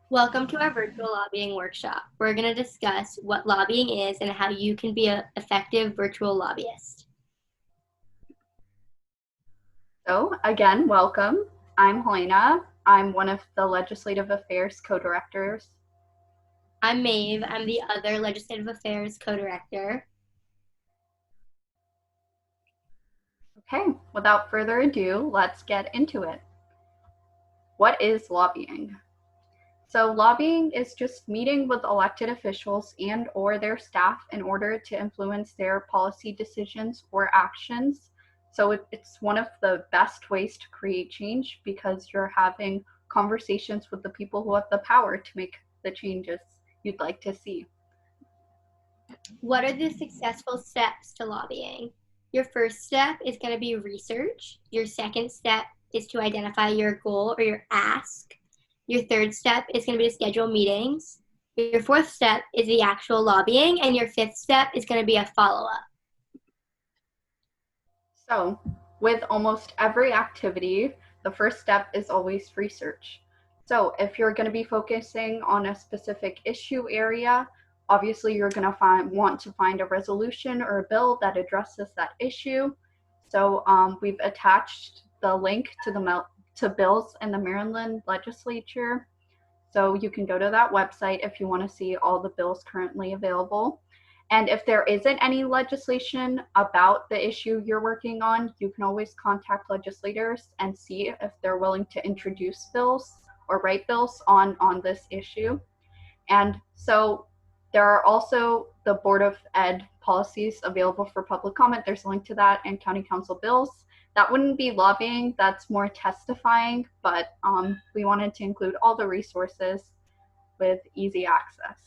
Welcome to our virtual lobbying workshop. We're going to discuss what lobbying is and how you can be an effective virtual lobbyist. So again, welcome. I'm Helena. I'm one of the Legislative Affairs co-directors. I'm Maeve. I'm the other Legislative Affairs co-director. Okay, without further ado, let's get into it. What is lobbying? So lobbying is just meeting with elected officials and or their staff in order to influence their policy decisions or actions. So it's one of the best ways to create change because you're having conversations with the people who have the power to make the changes you'd like to see. What are the successful steps to lobbying? Your first step is going to be research. Your second step is to identify your goal or your ask. Your third step is going to be to schedule meetings. Your fourth step is the actual lobbying, and your fifth step is going to be a follow-up. So with almost every activity, the first step is always research. So if you're going to be focusing on a specific issue area, obviously you're going to want to find a resolution or a bill that addresses that issue. So we've attached the link to bills in the Maryland legislature. So you can go to that website if you want to see all the bills currently available. And if there isn't any legislation about the issue you're working on, you can always contact legislators and see if they're willing to introduce bills or write bills on this issue. And so there are also the Board of Ed policies available for public comment. There's a link to that, and county council bills. That wouldn't be lobbying, that's more testifying, but we wanted to include all the resources with easy access.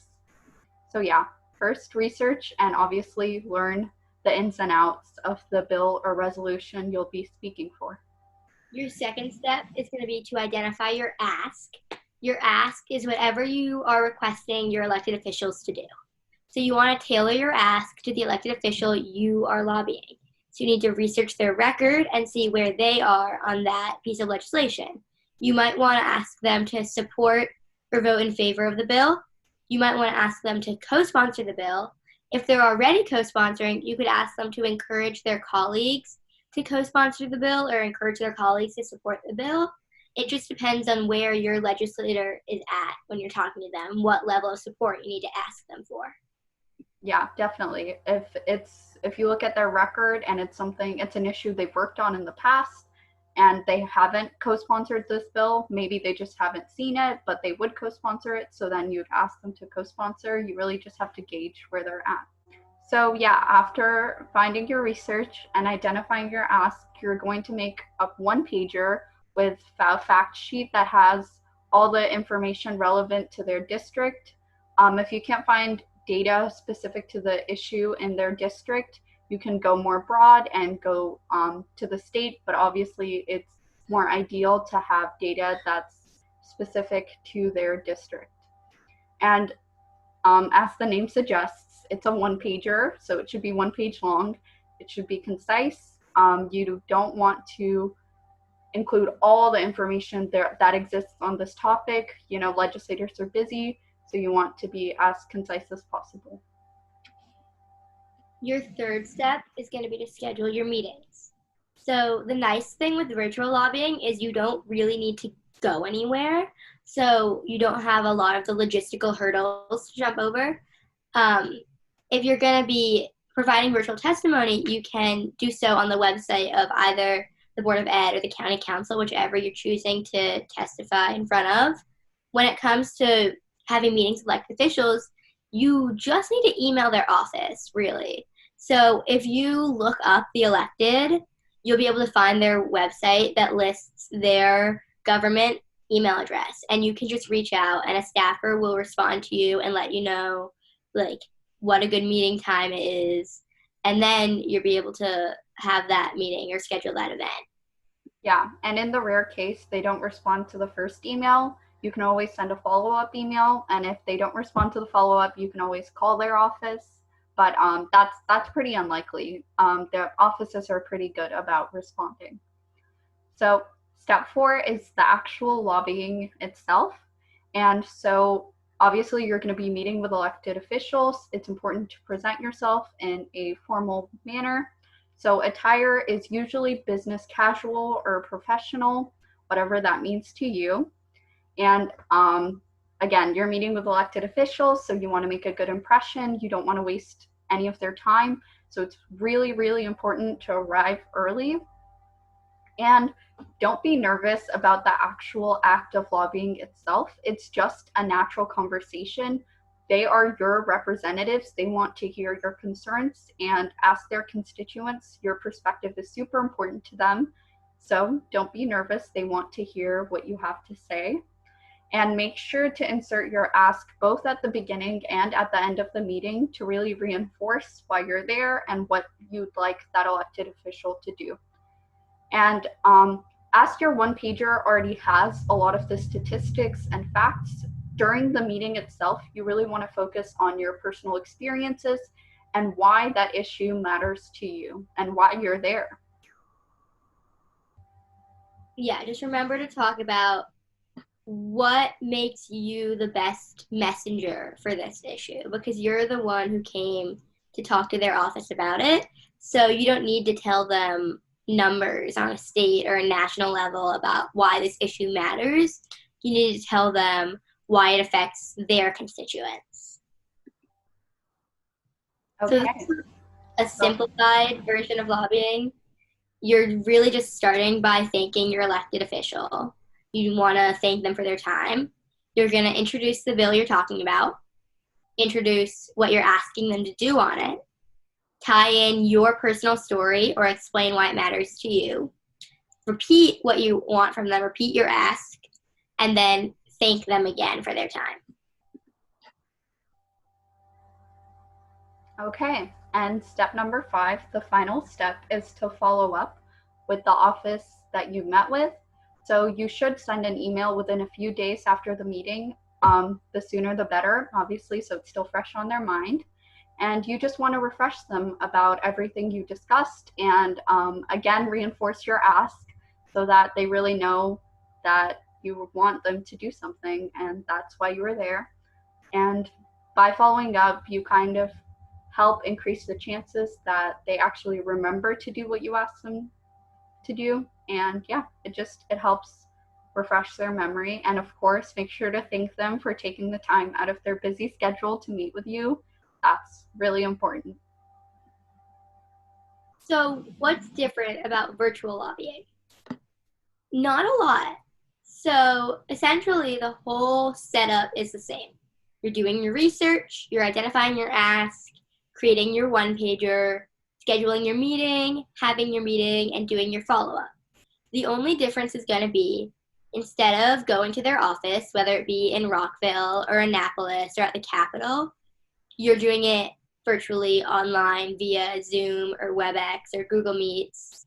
So yeah, first research and obviously learn the ins and outs of the bill or resolution you'll be speaking for. Your second step is going to be to identify your ask. Your ask is whatever you are requesting your elected officials to do. So you want to tailor your ask to the elected official you are lobbying. So you need to research their record and see where they are on that piece of legislation. You might want to ask them to support or vote in favor of the bill. You might want to ask them to co-sponsor the bill. If they're already co-sponsoring, you could ask them to encourage their colleagues to co-sponsor the bill or encourage their colleagues to support the bill. It just depends on where your legislator is at when you're talking to them, what level of support you need to ask them for. Yeah, definitely. If you look at their record and it's an issue they've worked on in the past and they haven't co-sponsored this bill, maybe they just haven't seen it, but they would co-sponsor it. So then you'd ask them to co-sponsor. You really just have to gauge where they're at. So yeah, after finding your research and identifying your ask, you're going to make up one pager with a fact sheet that has all the information relevant to their district. If you can't find data specific to the issue in their district, you can go more broad and go to the state, but obviously it's more ideal to have data that's specific to their district. And as the name suggests, it's a one pager, so it should be 1 page long. It should be concise. You don't want to include all the information there that exists on this topic. You know, legislators are busy, so you want to be as concise as possible. Your third step is going to be to schedule your meetings. So the nice thing with virtual lobbying is you don't really need to go anywhere. So you don't have a lot of the logistical hurdles to jump over. If you're going to be providing virtual testimony, you can do so on the website of either the Board of Ed or the County Council, whichever you're choosing to testify in front of. When it comes to having meetings with elected officials, you just need to email their office, really. So if you look up the elected, you'll be able to find their website that lists their government email address, and you can just reach out and a staffer will respond to you and let you know like what a good meeting time is, and then you'll be able to have that meeting or schedule that event. Yeah, and in the rare case they don't respond to the first email, you can always send a follow-up email, and if they don't respond to the follow-up, you can always call their office. But that's pretty unlikely. The offices are pretty good about responding. So step 4 is the actual lobbying itself. And so obviously you're going to be meeting with elected officials. It's important to present yourself in a formal manner. So attire is usually business casual or professional, whatever that means to you. And again, you're meeting with elected officials, so you want to make a good impression. You don't want to waste any of their time. So it's really, really important to arrive early. And don't be nervous about the actual act of lobbying itself. It's just a natural conversation. They are your representatives. They want to hear your concerns and ask their constituents. Your perspective is super important to them. So don't be nervous. They want to hear what you have to say. And make sure to insert your ask both at the beginning and at the end of the meeting to really reinforce why you're there and what you'd like that elected official to do. And as your one pager already has a lot of the statistics and facts, during the meeting itself, you really want to focus on your personal experiences and why that issue matters to you and why you're there. Yeah, just remember to talk about what makes you the best messenger for this issue, because you're the one who came to talk to their office about it. So you don't need to tell them numbers on a state or a national level about why this issue matters. You need to tell them why it affects their constituents. Okay. So this is a simplified version of lobbying. You're really just starting by thanking your elected official. You want to thank them for their time. You're going to introduce the bill you're talking about, introduce what you're asking them to do on it, tie in your personal story or explain why it matters to you, repeat what you want from them, repeat your ask, and then thank them again for their time. Okay, and step number 5, the final step, is to follow up with the office that you met with. So you should send an email within a few days after the meeting. The sooner the better, obviously, so it's still fresh on their mind. And you just want to refresh them about everything you discussed and again, reinforce your ask so that they really know that you want them to do something and that's why you were there. And by following up, you kind of help increase the chances that they actually remember to do what you ask them to do. And yeah, it helps refresh their memory. And of course, make sure to thank them for taking the time out of their busy schedule to meet with you. That's really important. So what's different about virtual lobbying? Not a lot. So essentially, the whole setup is the same. You're doing your research, you're identifying your ask, creating your one pager, scheduling your meeting, having your meeting, and doing your follow up. The only difference is going to be instead of going to their office, whether it be in Rockville or Annapolis or at the Capitol, you're doing it virtually online via Zoom or WebEx or Google Meets.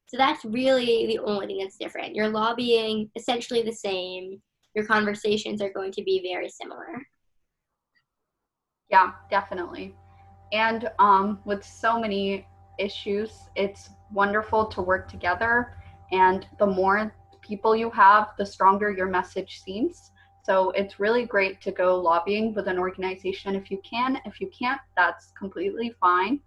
So that's really the only thing that's different. Your lobbying essentially the same. Your conversations are going to be very similar. Yeah, definitely. And with so many issues, it's wonderful to work together. And the more people you have, the stronger your message seems. So it's really great to go lobbying with an organization if you can. If you can't, that's completely fine.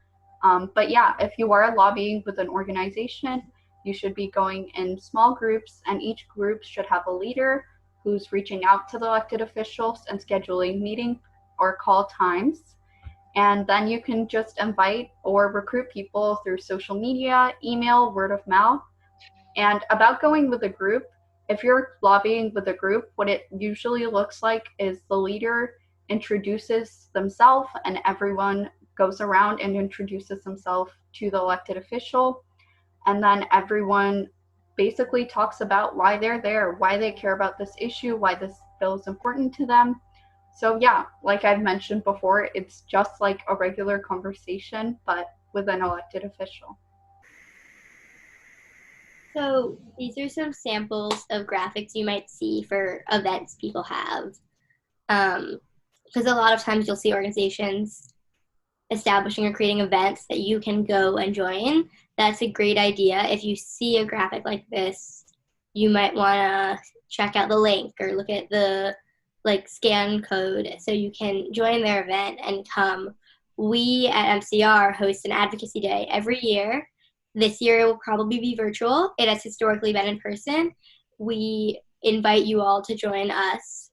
But yeah, if you are lobbying with an organization, you should be going in small groups, and each group should have a leader who's reaching out to the elected officials and scheduling meeting or call times. And then you can just invite or recruit people through social media, email, word of mouth. And about going with a group, if you're lobbying with a group, what it usually looks like is the leader introduces themselves and everyone goes around and introduces themselves to the elected official. And then everyone basically talks about why they're there, why they care about this issue, why this bill is important to them. So yeah, like I've mentioned before, it's just like a regular conversation, but with an elected official. So these are some samples of graphics you might see for events people have. Because a lot of times you'll see organizations establishing or creating events that you can go and join. That's a great idea. If you see a graphic like this, you might want to check out the link or look at the like scan code so you can join their event and come. We at MCR host an advocacy day every year. This year it will probably be virtual. It has historically been in person. We invite you all to join us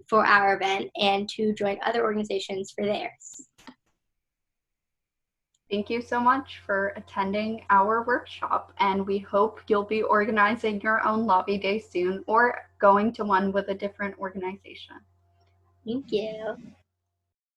for our event and to join other organizations for theirs. Thank you so much for attending our workshop, and we hope you'll be organizing your own lobby day soon or going to one with a different organization. Thank you.